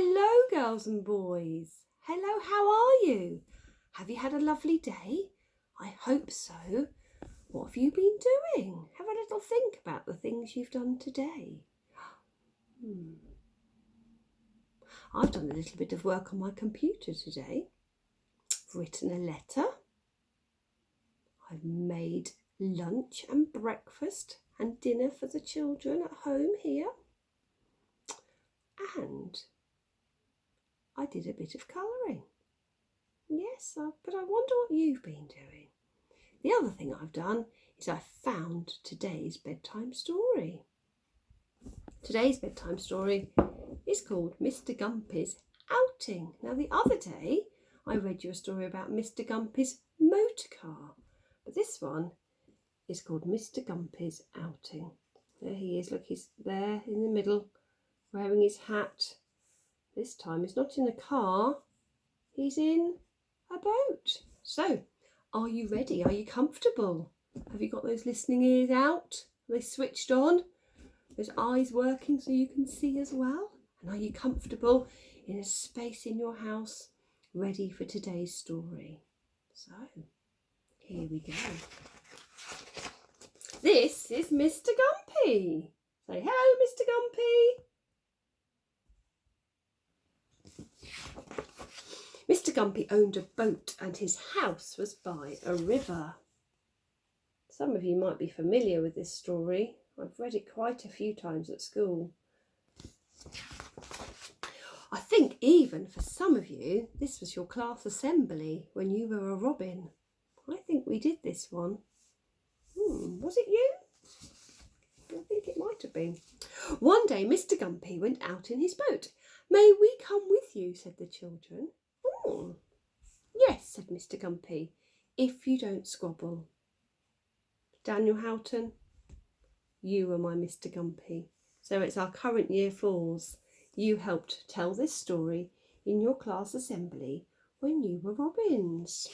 Hello, girls and boys. Hello, how are you? Have you had a lovely day? I hope so. What have you been doing? Have a little think about the things you've done today. I've done a little bit of work on my computer today. I've written a letter. I've made lunch and breakfast and dinner for the children at home here. And I did a bit of colouring. Yes, but I wonder what you've been doing. The other thing I've done is I found today's bedtime story. Today's bedtime story is called Mr. Gumpy's Outing. Now, the other day I read you a story about Mr. Gumpy's motor car, but this one is called Mr. Gumpy's Outing. There he is, look, he's there in the middle wearing his hat. This time he's not in a car, he's in a boat. So, are you ready? Are you comfortable? Have you got those listening ears out? Are they switched on? Those eyes working so you can see as well? And are you comfortable in a space in your house ready for today's story? So, here we go. This is Mr. Gumpy. Say hello, Mr. Gumpy. Mr. Gumpy owned a boat and his house was by a river. Some of you might be familiar with this story. I've read it quite a few times at school. I think even for some of you, this was your class assembly when you were a robin. I think we did this one. Was it you? I think it might have been. One day Mr. Gumpy went out in his boat. "May we come with you?" said the children. "Yes," said Mr. Gumpy, "if you don't squabble." Daniel Houghton, you are my Mr. Gumpy. So it's our current year 4s. You helped tell this story in your class assembly when you were robins.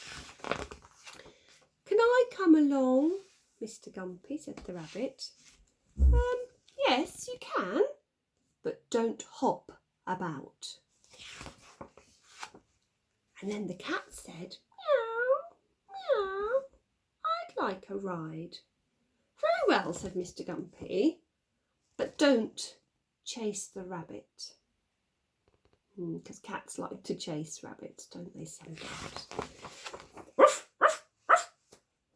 "Can I come along, Mr. Gumpy?" said the rabbit. Yes, you can, but don't hop about." And then the cat said, "Meow, meow, I'd like a ride." "Very well," said Mr. Gumpy, "but don't chase the rabbit." Because cats like to chase rabbits, don't they, sometimes? Ruff, ruff, ruff.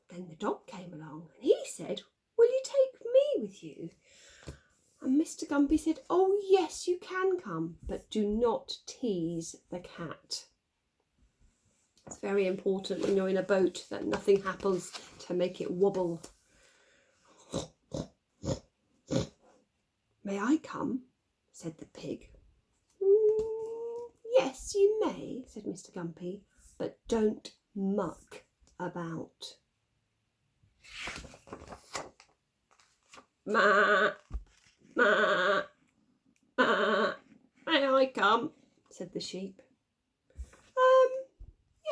Then the dog came along and he said, "Will you take me with you?" And Mr. Gumpy said, "Oh yes, you can come, but do not tease the cat." It's very important when you're in a boat that nothing happens to make it wobble. "May I come?" said the pig. "Yes, you may," said Mr. Gumpy, "but don't muck about." "Ma, ma, ma, may I come?" said the sheep.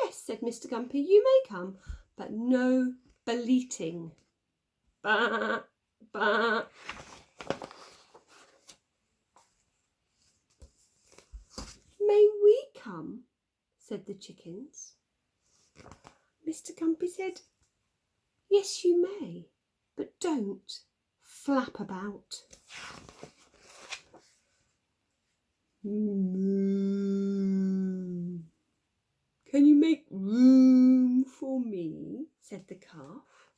"Yes," said Mr. Gumpy, "you may come, but no bleating. Ba, ba." "May we come?" said the chickens. Mr. Gumpy said, "Yes, you may, but don't flap about." "Can you make room for me?" said the calf.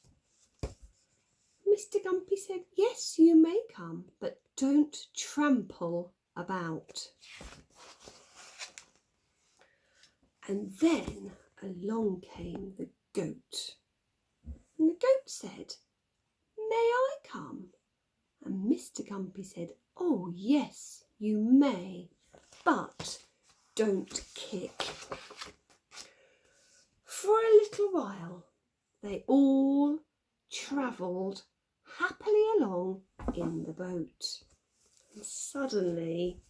Mr. Gumpy said, "Yes, you may come, but don't trample about." And then along came the goat. And the goat said, "May I come?" And Mr. Gumpy said, "Oh yes, you may, but don't kick." For a little while they all travelled happily along in the boat. And suddenly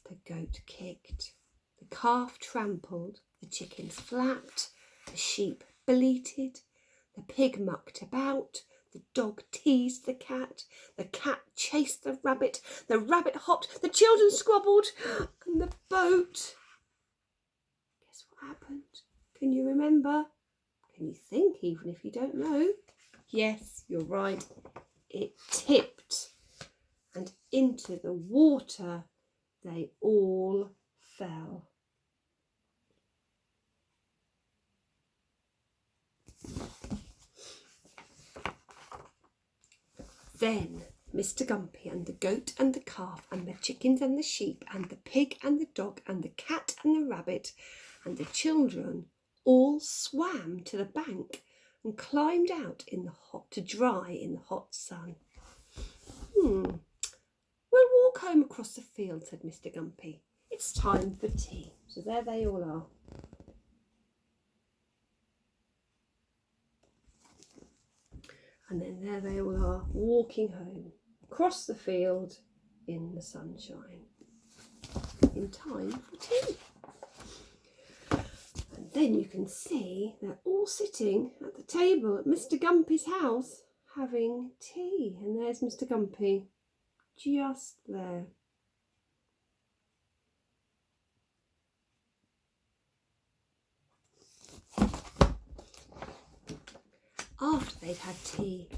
the goat kicked, the calf trampled, the chickens flapped, the sheep bleated, the pig mucked about, The dog teased the cat chased the rabbit hopped, the children squabbled, and the boat... Guess what happened? Can you remember? Can you think, even if you don't know? Yes, you're right. It tipped, and into the water they all fell. Then Mr. Gumpy and the goat and the calf and the chickens and the sheep and the pig and the dog and the cat and the rabbit and the children all swam to the bank and climbed out to dry in the hot sun. We'll walk home across the field, said Mr. Gumpy. It's time for tea. So there they all are. And then there they all are, walking home, across the field in the sunshine, in time for tea. And then you can see they're all sitting at the table at Mr. Gumpy's house having tea. And there's Mr. Gumpy, just there. After they'd had tea,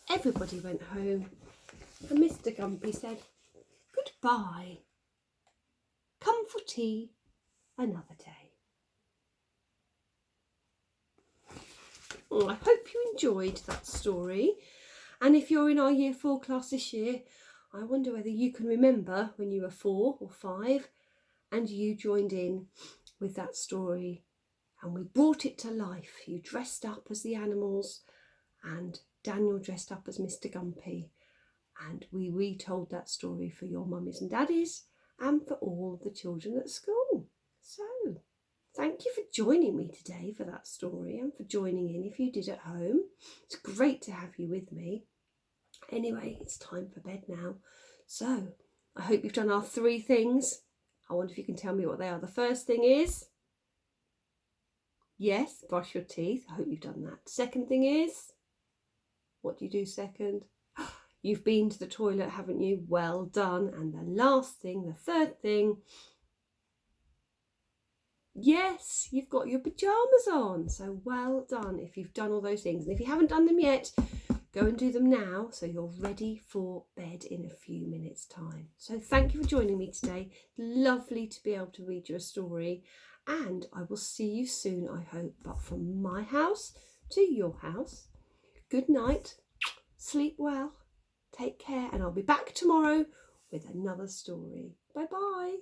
everybody went home, and Mr. Gumpy said, "Goodbye. Come for tea another day." I hope you enjoyed that story, and if you're in our Year 4 class this year, I wonder whether you can remember when you were 4 or 5 and you joined in with that story. And we brought it to life. You dressed up as the animals and Daniel dressed up as Mr. Gumpy. And we retold that story for your mummies and daddies and for all the children at school. So thank you for joining me today for that story and for joining in if you did at home. It's great to have you with me. Anyway, it's time for bed now. So I hope you've done our 3 things. I wonder if you can tell me what they are. The first thing is... Yes, brush your teeth. I hope you've done that. Second thing is, what do you do second? You've been to the toilet, haven't you? Well done. And the last thing, the third thing, yes, you've got your pyjamas on. So well done if you've done all those things. And if you haven't done them yet, go and do them now so you're ready for bed in a few minutes' time. So thank you for joining me today. Lovely to be able to read you a story. And I will see you soon, I hope. But from my house to your house, good night, sleep well, take care, and I'll be back tomorrow with another story. Bye-bye.